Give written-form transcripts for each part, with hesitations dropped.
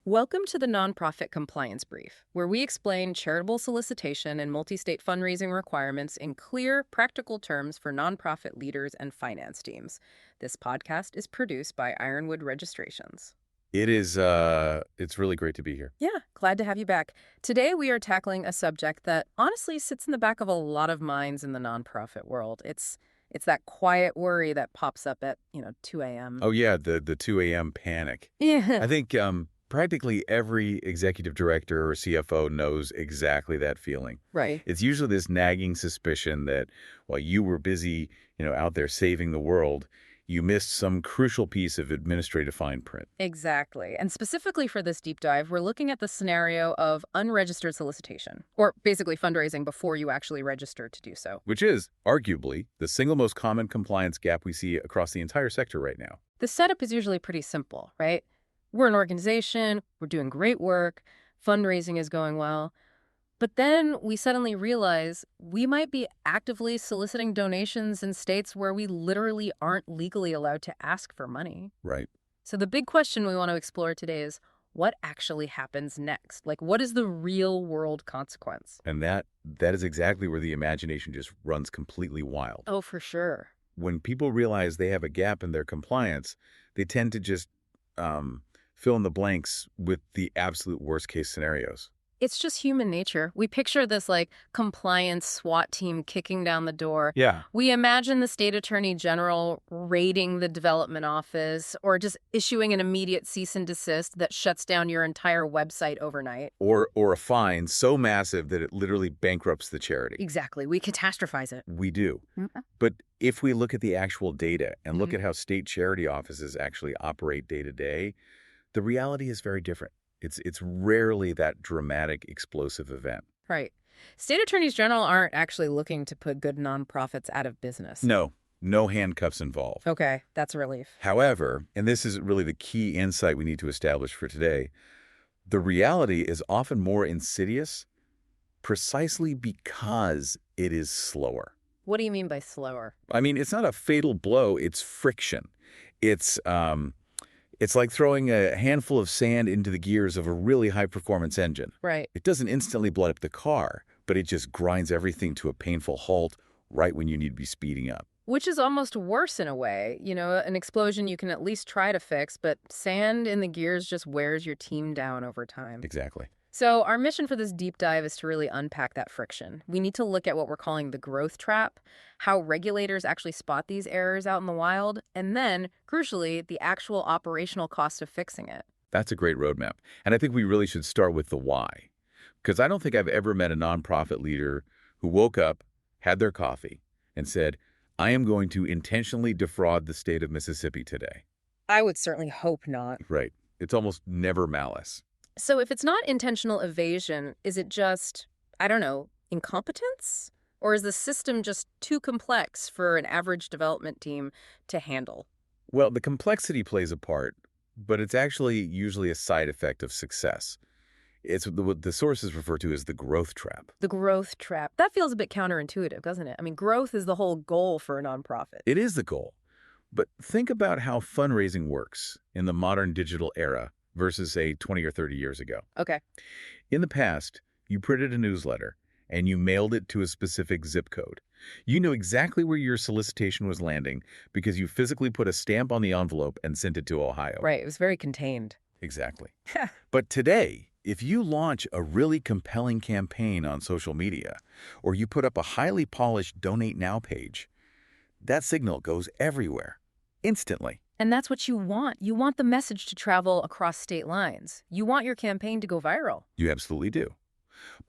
Welcome to the Nonprofit Compliance Brief, where we explain charitable solicitation and multi-state fundraising requirements in clear, practical terms for nonprofit leaders and finance teams. This podcast is produced by Ironwood Registrations. It's really great to be here. Yeah, glad to have you back. Today we are tackling a subject that honestly sits in the back of a lot of minds in the nonprofit world. It's that quiet worry that pops up at, 2 a.m. Oh yeah, the 2 a.m. panic. Yeah. I think practically every executive director or CFO knows exactly that feeling. Right. It's usually this nagging suspicion that while you were busy, out there saving the world, you missed some crucial piece of administrative fine print. Exactly. And specifically for this deep dive, we're looking at the scenario of unregistered solicitation, or basically fundraising before you actually register to do so. Which is, arguably, the single most common compliance gap we see across the entire sector right now. The setup is usually pretty simple, right? We're an organization, we're doing great work, fundraising is going well. But then we suddenly realize we might be actively soliciting donations in states where we literally aren't legally allowed to ask for money. Right. So the big question we want to explore today is, what actually happens next? Like, what is the real world consequence? And that is exactly where the imagination just runs completely wild. Oh, for sure. When people realize they have a gap in their compliance, they tend to just fill in the blanks with the absolute worst case scenarios. It's just human nature. We picture this compliance SWAT team kicking down the door. Yeah. We imagine the state attorney general raiding the development office or just issuing an immediate cease and desist that shuts down your entire website overnight. Or a fine so massive that it literally bankrupts the charity. Exactly. We catastrophize it. We do. Mm-hmm. But if we look at the actual data and look at how state charity offices actually operate day to day, the reality is very different. It's rarely that dramatic, explosive event. Right. State attorneys general aren't actually looking to put good nonprofits out of business. No handcuffs involved. Okay, that's a relief. However, and this is really the key insight we need to establish for today, the reality is often more insidious precisely because it is slower. What do you mean by slower? I mean, it's not a fatal blow, it's friction. It's like throwing a handful of sand into the gears of a really high-performance engine. Right. It doesn't instantly blow up the car, but it just grinds everything to a painful halt right when you need to be speeding up. Which is almost worse in a way. An explosion you can at least try to fix, but sand in the gears just wears your team down over time. Exactly. So our mission for this deep dive is to really unpack that friction. We need to look at what we're calling the growth trap, how regulators actually spot these errors out in the wild, and then, crucially, the actual operational cost of fixing it. That's a great roadmap. And I think we really should start with the why. Because I don't think I've ever met a nonprofit leader who woke up, had their coffee, and said, I am going to intentionally defraud the state of Mississippi today. I would certainly hope not. Right. It's almost never malice. So if it's not intentional evasion, is it just, incompetence? Or is the system just too complex for an average development team to handle? Well, the complexity plays a part, but it's actually usually a side effect of success. It's what the sources refer to as the growth trap. The growth trap. That feels a bit counterintuitive, doesn't it? I mean, growth is the whole goal for a nonprofit. It is the goal. But think about how fundraising works in the modern digital era versus, say, 20 or 30 years ago. Okay. In the past, you printed a newsletter and you mailed it to a specific zip code. You knew exactly where your solicitation was landing because you physically put a stamp on the envelope and sent it to Ohio. Right. It was very contained. Exactly. But today, if you launch a really compelling campaign on social media, or you put up a highly polished Donate Now page, that signal goes everywhere, instantly. And that's what you want. You want the message to travel across state lines. You want your campaign to go viral. You absolutely do.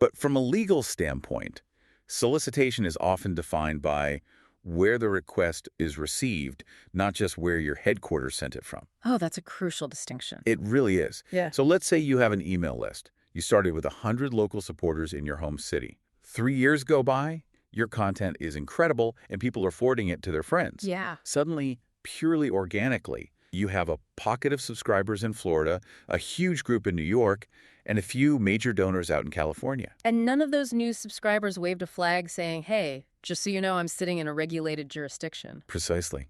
But from a legal standpoint, solicitation is often defined by where the request is received, not just where your headquarters sent it from. Oh, that's a crucial distinction. It really is. Yeah. So let's say you have an email list. You started with 100 local supporters in your home city. 3 years go by, your content is incredible, and people are forwarding it to their friends. Yeah. Suddenly, purely organically, you have a pocket of subscribers in Florida, a huge group in New York, and a few major donors out in California. And none of those new subscribers waved a flag saying, hey, just so you know, I'm sitting in a regulated jurisdiction. Precisely.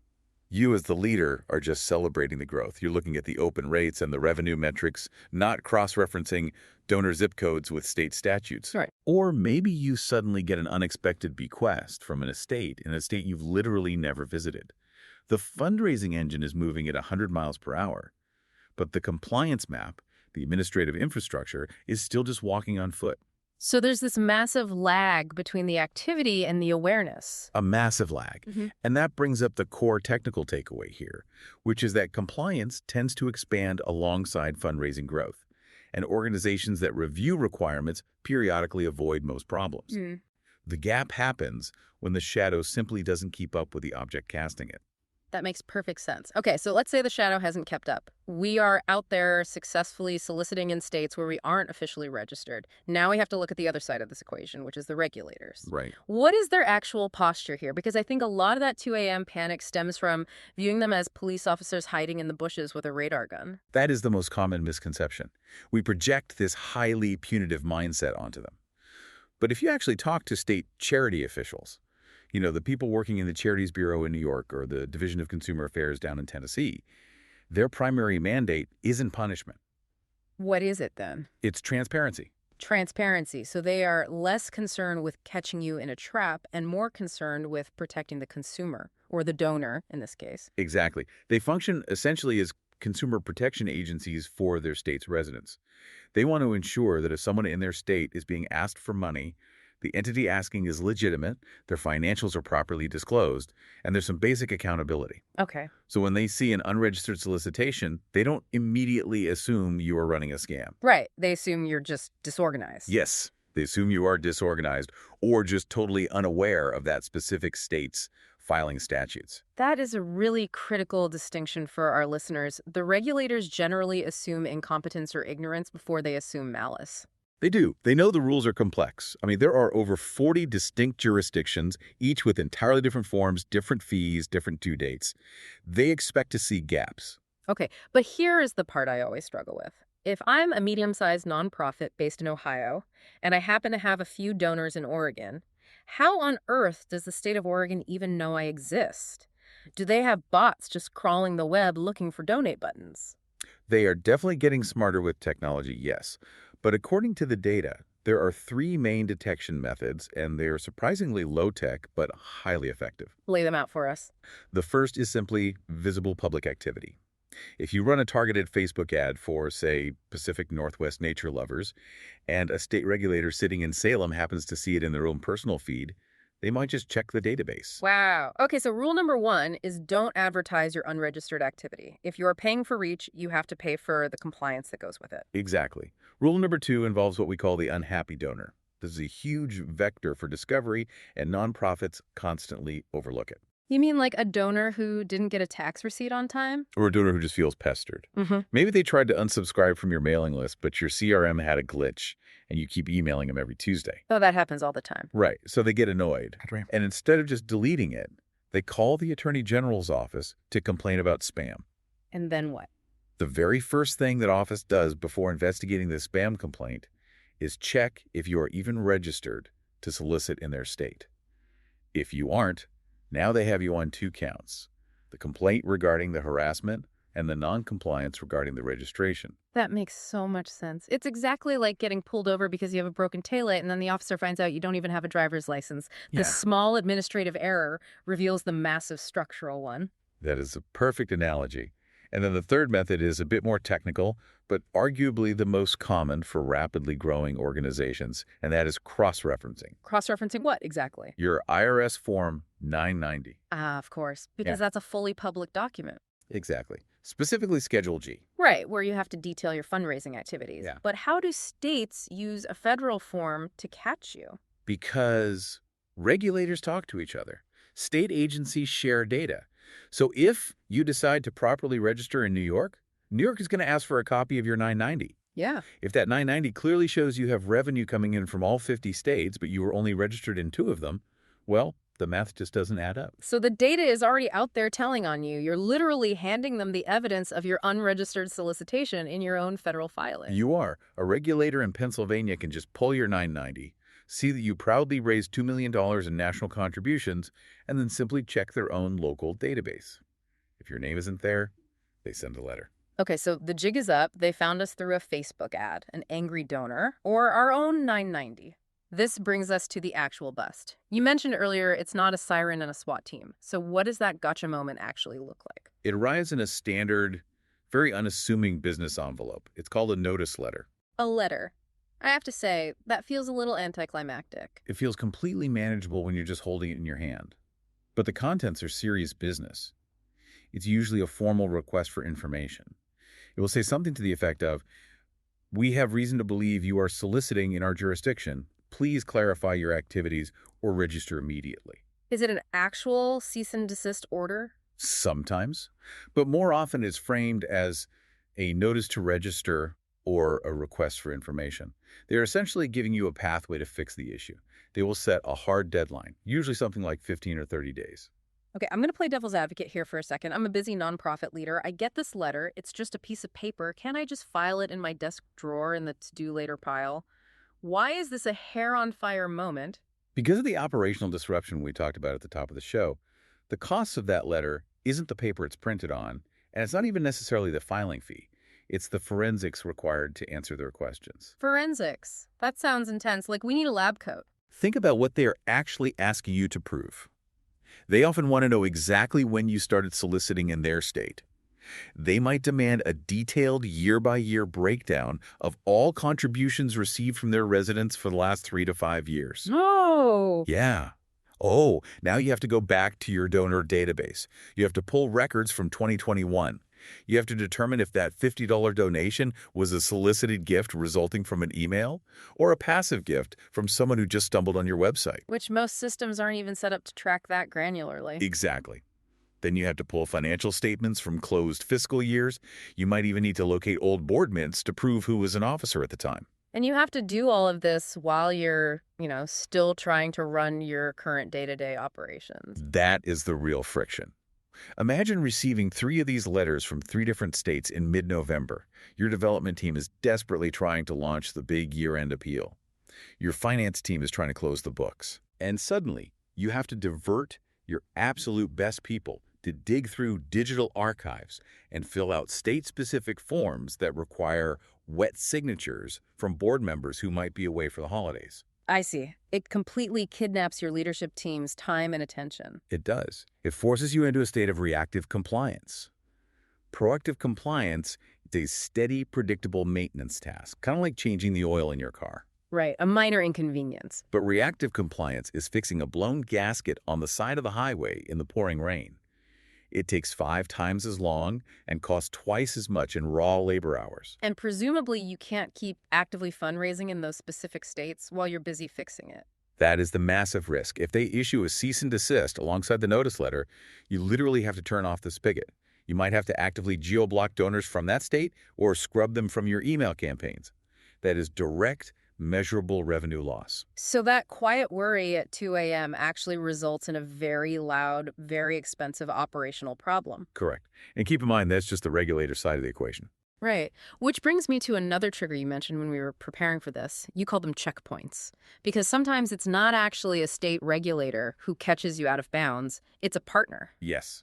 You as the leader are just celebrating the growth. You're looking at the open rates and the revenue metrics, not cross-referencing donor zip codes with state statutes. Right. Or maybe you suddenly get an unexpected bequest from an estate in a state you've literally never visited. The fundraising engine is moving at 100 miles per hour, but the compliance map, the administrative infrastructure, is still just walking on foot. So there's this massive lag between the activity and the awareness. A massive lag. And that brings up the core technical takeaway here, which is that compliance tends to expand alongside fundraising growth, and organizations that review requirements periodically avoid most problems. The gap happens when the shadow simply doesn't keep up with the object casting it. That makes perfect sense. Okay, so let's say the shadow hasn't kept up. We are out there successfully soliciting in states where we aren't officially registered. Now we have to look at the other side of this equation, which is the regulators. Right. What is their actual posture here? Because I think a lot of that 2 a.m. panic stems from viewing them as police officers hiding in the bushes with a radar gun. That is the most common misconception. We project this highly punitive mindset onto them. But if you actually talk to state charity officials, the people working in the Charities Bureau in New York or the Division of Consumer Affairs down in Tennessee, their primary mandate isn't punishment. What is it then? It's transparency. Transparency. So they are less concerned with catching you in a trap and more concerned with protecting the consumer, or the donor in this case. Exactly. They function essentially as consumer protection agencies for their state's residents. They want to ensure that if someone in their state is being asked for money, the entity asking is legitimate, their financials are properly disclosed, and there's some basic accountability. Okay. So when they see an unregistered solicitation, they don't immediately assume you are running a scam. Right. They assume you're just disorganized. Yes, they assume you are disorganized or just totally unaware of that specific state's filing statutes. That is a really critical distinction for our listeners. The regulators generally assume incompetence or ignorance before they assume malice. They do. They know the rules are complex. I mean, there are over 40 distinct jurisdictions, each with entirely different forms, different fees, different due dates. They expect to see gaps. Okay, but here is the part I always struggle with. If I'm a medium-sized nonprofit based in Ohio, and I happen to have a few donors in Oregon, how on earth does the state of Oregon even know I exist? Do they have bots just crawling the web looking for donate buttons? They are definitely getting smarter with technology, yes. But according to the data, there are 3 main detection methods, and they're surprisingly low-tech but highly effective. Lay them out for us. The first is simply visible public activity. If you run a targeted Facebook ad for, say, Pacific Northwest nature lovers, and a state regulator sitting in Salem happens to see it in their own personal feed, they might just check the database. Wow. Okay, so rule number 1 is don't advertise your unregistered activity. If you are paying for reach, you have to pay for the compliance that goes with it. Exactly. Rule number 2 involves what we call the unhappy donor. This is a huge vector for discovery, and nonprofits constantly overlook it. You mean like a donor who didn't get a tax receipt on time? Or a donor who just feels pestered. Mm-hmm. Maybe they tried to unsubscribe from your mailing list, but your CRM had a glitch, and you keep emailing them every Tuesday. Oh, that happens all the time. Right, so they get annoyed. And instead of just deleting it, they call the Attorney General's office to complain about spam. And then what? The very first thing that office does before investigating the spam complaint is check if you are even registered to solicit in their state. If you aren't, now they have you on 2 counts: the complaint regarding the harassment and the non-compliance regarding the registration. That makes so much sense. It's exactly like getting pulled over because you have a broken taillight and then the officer finds out you don't even have a driver's license. The small administrative error reveals the massive structural one. That is a perfect analogy. And then the third method is a bit more technical, but arguably the most common for rapidly growing organizations, and that is cross-referencing. Cross-referencing what exactly? Your IRS Form 990. Ah, of course, because that's a fully public document. Exactly. Specifically Schedule G. Right, where you have to detail your fundraising activities. Yeah. But how do states use a federal form to catch you? Because regulators talk to each other. State agencies share data. So if you decide to properly register in New York is going to ask for a copy of your 990. Yeah. If that 990 clearly shows you have revenue coming in from all 50 states, but you were only registered in 2 of them, well, the math just doesn't add up. So the data is already out there telling on you. You're literally handing them the evidence of your unregistered solicitation in your own federal filing. You are. A regulator in Pennsylvania can just pull your 990, see that you proudly raised $2 million in national contributions, and then simply check their own local database. If your name isn't there, they send a letter. Okay, so the jig is up. They found us through a Facebook ad, an angry donor, or our own 990. This brings us to the actual bust. You mentioned earlier it's not a siren and a SWAT team. So what does that gotcha moment actually look like? It arrives in a standard, very unassuming business envelope. It's called a notice letter. A letter. I have to say, that feels a little anticlimactic. It feels completely manageable when you're just holding it in your hand. But the contents are serious business. It's usually a formal request for information. It will say something to the effect of, "We have reason to believe you are soliciting in our jurisdiction. Please clarify your activities or register immediately." Is it an actual cease and desist order? Sometimes, but more often it's framed as a notice to register or a request for information. They're essentially giving you a pathway to fix the issue. They will set a hard deadline, usually something like 15 or 30 days. Okay, I'm going to play devil's advocate here for a second. I'm a busy nonprofit leader. I get this letter. It's just a piece of paper. Can't I just file it in my desk drawer in the to-do later pile? Why is this a hair-on-fire moment? Because of the operational disruption we talked about at the top of the show, the cost of that letter isn't the paper it's printed on, and it's not even necessarily the filing fee. It's the forensics required to answer their questions. Forensics. That sounds intense. Like we need a lab coat. Think about what they are actually asking you to prove. They often want to know exactly when you started soliciting in their state. They might demand a detailed year-by-year breakdown of all contributions received from their residents for the last 3 to 5 years. No. Yeah. Oh, now you have to go back to your donor database. You have to pull records from 2021. You have to determine if that $50 donation was a solicited gift resulting from an email or a passive gift from someone who just stumbled on your website. Which most systems aren't even set up to track that granularly. Exactly. Then you have to pull financial statements from closed fiscal years. You might even need to locate old board minutes to prove who was an officer at the time. And you have to do all of this while you're, still trying to run your current day-to-day operations. That is the real friction. Imagine receiving 3 of these letters from 3 different states in mid-November. Your development team is desperately trying to launch the big year-end appeal. Your finance team is trying to close the books. And suddenly, you have to divert your absolute best people to dig through digital archives and fill out state-specific forms that require wet signatures from board members who might be away for the holidays. I see. It completely kidnaps your leadership team's time and attention. It does. It forces you into a state of reactive compliance. Proactive compliance is a steady, predictable maintenance task, kind of like changing the oil in your car. Right, a minor inconvenience. But reactive compliance is fixing a blown gasket on the side of the highway in the pouring rain. It takes 5 times as long and costs twice as much in raw labor hours. And presumably you can't keep actively fundraising in those specific states while you're busy fixing it. That is the massive risk. If they issue a cease and desist alongside the notice letter, you literally have to turn off the spigot. You might have to actively geo-block donors from that state or scrub them from your email campaigns. That is direct, measurable revenue loss. So that quiet worry at 2 a.m. actually results in a very loud, very expensive operational problem. Correct. And keep in mind, that's just the regulator side of the equation. Right. Which brings me to another trigger you mentioned when we were preparing for this. You call them checkpoints. Because sometimes it's not actually a state regulator who catches you out of bounds. It's a partner. Yes.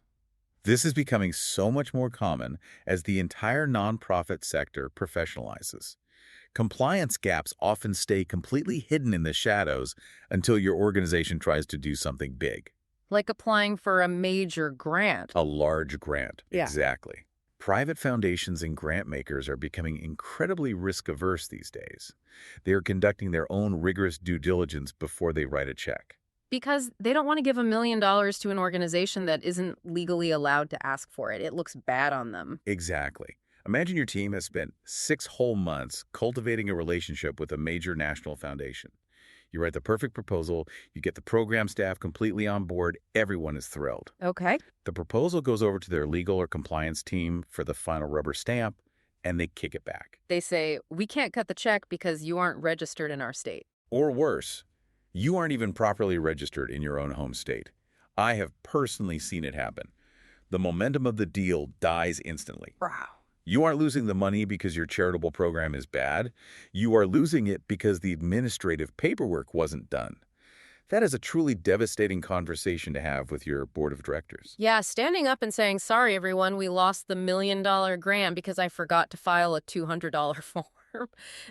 This is becoming so much more common as the entire nonprofit sector professionalizes. Compliance gaps often stay completely hidden in the shadows until your organization tries to do something big. Like applying for a major grant. A large grant. Yeah. Exactly. Private foundations and grant makers are becoming incredibly risk-averse these days. They are conducting their own rigorous due diligence before they write a check. Because they don't want to give $1 million to an organization that isn't legally allowed to ask for it. It looks bad on them. Exactly. Imagine your team has spent 6 whole months cultivating a relationship with a major national foundation. You write the perfect proposal, you get the program staff completely on board, everyone is thrilled. Okay. The proposal goes over to their legal or compliance team for the final rubber stamp, and they kick it back. They say, we can't cut the check because you aren't registered in our state. Or worse, you aren't even properly registered in your own home state. I have personally seen it happen. The momentum of the deal dies instantly. Wow. You aren't losing the money because your charitable program is bad. You are losing it because the administrative paperwork wasn't done. That is a truly devastating conversation to have with your board of directors. Yeah, standing up and saying, sorry, everyone, we lost the $1 million grant because I forgot to file a $200 form.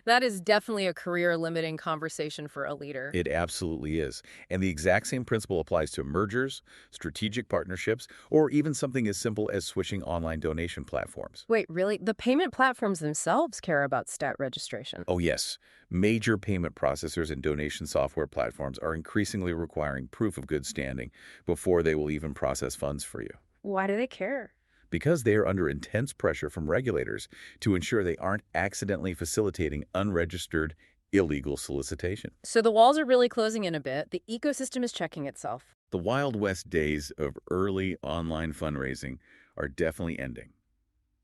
That is definitely a career-limiting conversation for a leader. It absolutely is. And the exact same principle applies to mergers, strategic partnerships, or even something as simple as switching online donation platforms. Wait, really? The payment platforms themselves care about stat registration. Oh, yes. Major payment processors and donation software platforms are increasingly requiring proof of good standing before they will even process funds for you. Why do they care? Because they are under intense pressure from regulators to ensure they aren't accidentally facilitating unregistered, illegal solicitation. So the walls are really closing in a bit. The ecosystem is checking itself. The Wild West days of early online fundraising are definitely ending.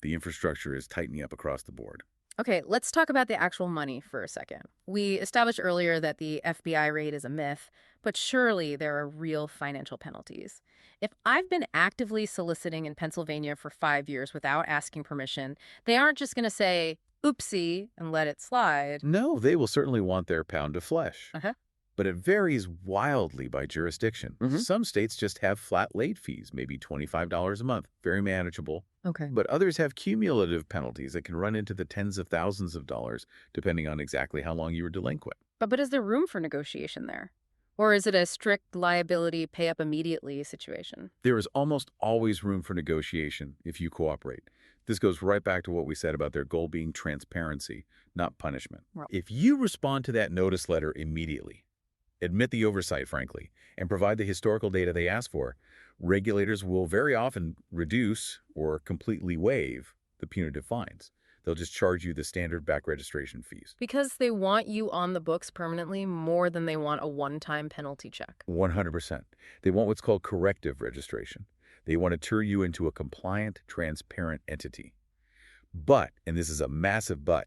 The infrastructure is tightening up across the board. Okay, let's talk about the actual money for a second. We established earlier that the FBI raid is a myth, but surely there are real financial penalties. If I've been actively soliciting in Pennsylvania for 5 years without asking permission, they aren't just going to say, oopsie, and let it slide. No, they will certainly want their pound of flesh. Uh-huh. But it varies wildly by jurisdiction. Some states just have flat late fees, maybe $25 a month, very manageable. Okay. But others have cumulative penalties that can run into the tens of thousands of dollars, depending on exactly how long you were delinquent. But is there room for negotiation there? Or is it a strict liability, pay up immediately situation? There is almost always room for negotiation if you cooperate. This goes right back to what we said about their goal being transparency, not punishment. Right. If you respond to that notice letter immediately, admit the oversight, frankly, and provide the historical data they ask for, regulators will very often reduce or completely waive the punitive fines. They'll just charge you the standard back registration fees. Because they want you on the books permanently more than they want a one-time penalty check. 100%. They want what's called corrective registration. They want to turn you into a compliant, transparent entity. But, and this is a massive but,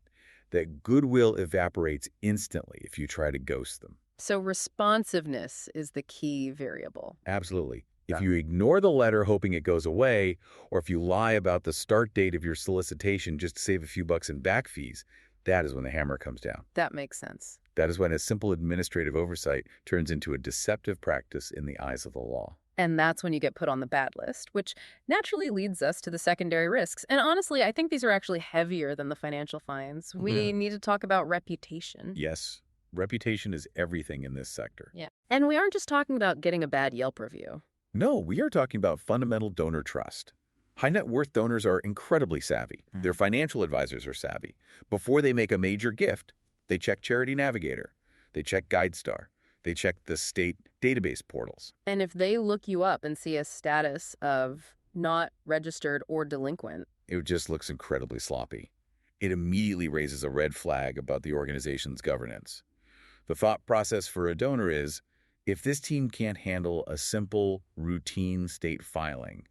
that goodwill evaporates instantly if you try to ghost them. So responsiveness is the key variable. Absolutely. If Yeah. you ignore the letter hoping it goes away, or if you lie about the start date of your solicitation just to save a few bucks in back fees, that is when the hammer comes down. That makes sense. That is when a simple administrative oversight turns into a deceptive practice in the eyes of the law. And that's when you get put on the bad list, which naturally leads us to the secondary risks. And honestly, I think these are actually heavier than the financial fines. We need to talk about reputation. Yes, reputation is everything in this sector. Yeah. And we aren't just talking about getting a bad Yelp review. No, we are talking about fundamental donor trust. High net worth donors are incredibly savvy. Their financial advisors are savvy. Before they make a major gift, they check Charity Navigator. They check GuideStar. They check the state database portals. And if they look you up and see a status of not registered or delinquent, It just looks incredibly sloppy. It immediately raises a red flag about the organization's governance. The thought process for a donor is, if this team can't handle a simple, routine state filing,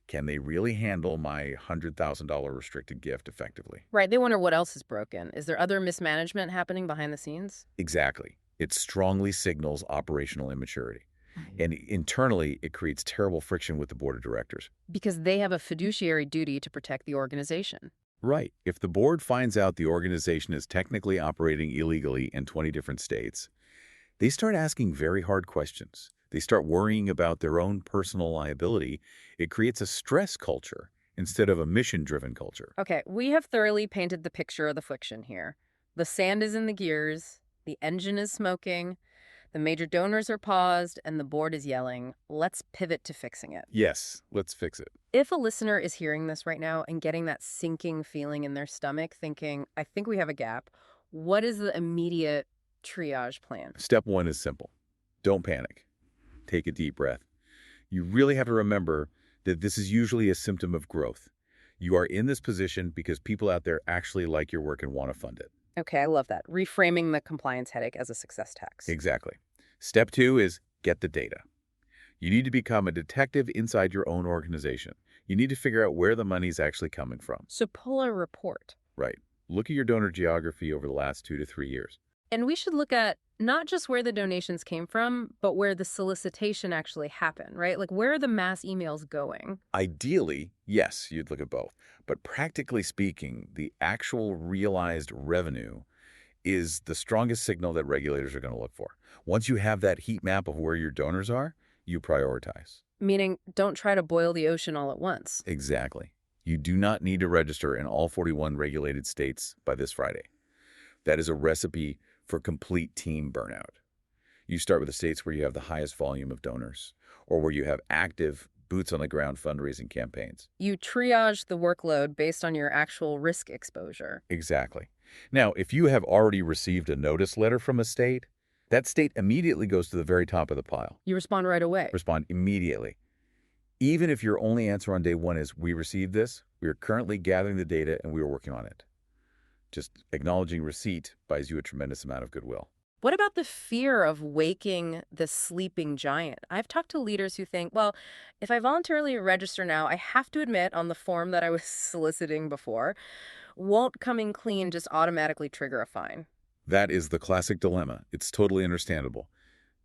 can they really handle my $100,000 restricted gift effectively? right, they wonder what else is broken. Is there other mismanagement happening behind the scenes? Exactly. It strongly signals operational immaturity. And internally, it creates terrible friction with the board of directors. Because they have a fiduciary duty to protect the organization. Right. If the board finds out the organization is technically operating illegally in 20 different states, they start asking very hard questions. They start worrying about their own personal liability. It creates a stress culture instead of a mission-driven culture. Okay, we have thoroughly painted the picture of the friction here. The sand is in the gears, the engine is smoking, the major donors are paused, and the board is yelling, let's pivot to fixing it. Yes, let's fix it. If a listener is hearing this right now and getting that sinking feeling in their stomach, thinking, I think we have a gap, what is the immediate triage plan? Step one is simple. Don't panic. Take a deep breath. You really have to remember that this is usually a symptom of growth. You are in this position because people out there actually like your work and want to fund it. Okay, I love that. Reframing the compliance headache as a success tax. Exactly. Step two is get the data. You need to become a detective inside your own organization. You need to figure out where the money's actually coming from. So pull a report. Right. Look at your donor geography over the last 2 to 3 years. And we should look at not just where the donations came from, but where the solicitation actually happened, right? Like, where are the mass emails going? Ideally, yes, you'd look at both. But practically speaking, the actual realized revenue is the strongest signal that regulators are going to look for. Once you have that heat map of where your donors are, you prioritize. Meaning, don't try to boil the ocean all at once. Exactly. You do not need to register in all 41 regulated states by this Friday. That is a recipe for complete team burnout. You start with the states where you have the highest volume of donors or where you have active, boots-on-the-ground fundraising campaigns. You triage the workload based on your actual risk exposure. Exactly. Now, if you have already received a notice letter from a state, that state immediately goes to the very top of the pile. You respond right away. Respond immediately. Even if your only answer on day one is, we received this, we are currently gathering the data, and we are working on it. Just acknowledging receipt buys you a tremendous amount of goodwill. What about the fear of waking the sleeping giant? I've talked to leaders who think, well, if I voluntarily register now, I have to admit on the form that I was soliciting before, won't coming clean just automatically trigger a fine? That is the classic dilemma. It's totally understandable.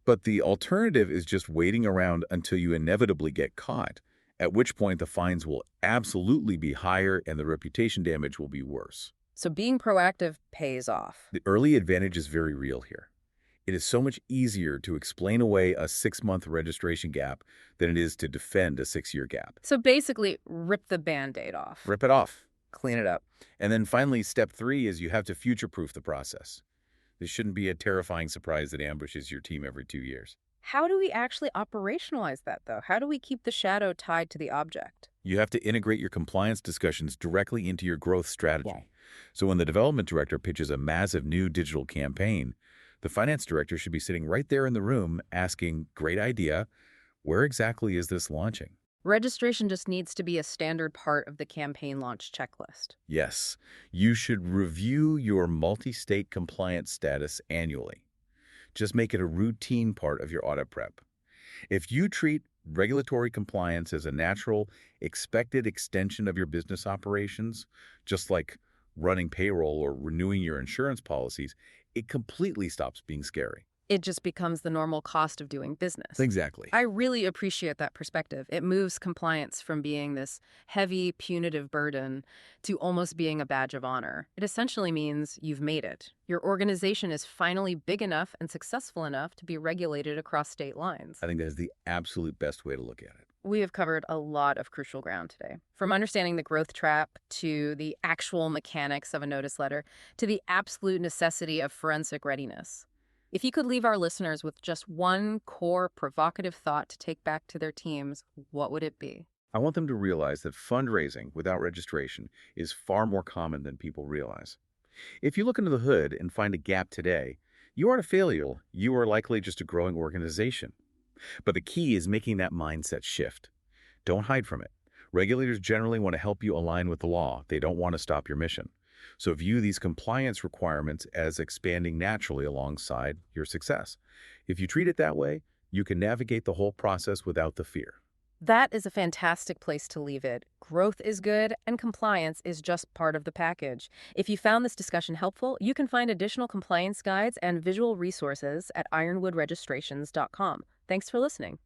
But the alternative is just waiting around until you inevitably get caught, at which point the fines will absolutely be higher and the reputation damage will be worse. So being proactive pays off. The early advantage is very real here. It is so much easier to explain away a 6-month registration gap than it is to defend a 6-year gap. So basically, rip the Band-Aid off. Rip it off. Clean it up. And then finally, step 3 is you have to future-proof the process. This shouldn't be a terrifying surprise that ambushes your team every 2 years. How do we actually operationalize that, though? How do we keep the shadow tied to the object? You have to integrate your compliance discussions directly into your growth strategy. Yeah. So when the development director pitches a massive new digital campaign, the finance director should be sitting right there in the room asking, great idea, where exactly is this launching? Registration just needs to be a standard part of the campaign launch checklist. Yes, you should review your multi-state compliance status annually. Just make it a routine part of your audit prep. If you treat regulatory compliance as a natural, expected extension of your business operations, just like running payroll or renewing your insurance policies, it completely stops being scary. It just becomes the normal cost of doing business. Exactly. I really appreciate that perspective. It moves compliance from being this heavy, punitive burden to almost being a badge of honor. It essentially means you've made it. Your organization is finally big enough and successful enough to be regulated across state lines. I think that is the absolute best way to look at it. We have covered a lot of crucial ground today, from understanding the growth trap to the actual mechanics of a notice letter to the absolute necessity of forensic readiness. If you could leave our listeners with just one core provocative thought to take back to their teams, what would it be? I want them to realize that fundraising without registration is far more common than people realize. If you look under the hood and find a gap today, you aren't a failure. You are likely just a growing organization. But the key is making that mindset shift. Don't hide from it. Regulators generally want to help you align with the law. They don't want to stop your mission. So view these compliance requirements as expanding naturally alongside your success. If you treat it that way, you can navigate the whole process without the fear. That is a fantastic place to leave it. Growth is good, and compliance is just part of the package. If you found this discussion helpful, you can find additional compliance guides and visual resources at ironwoodregistrations.com. Thanks for listening.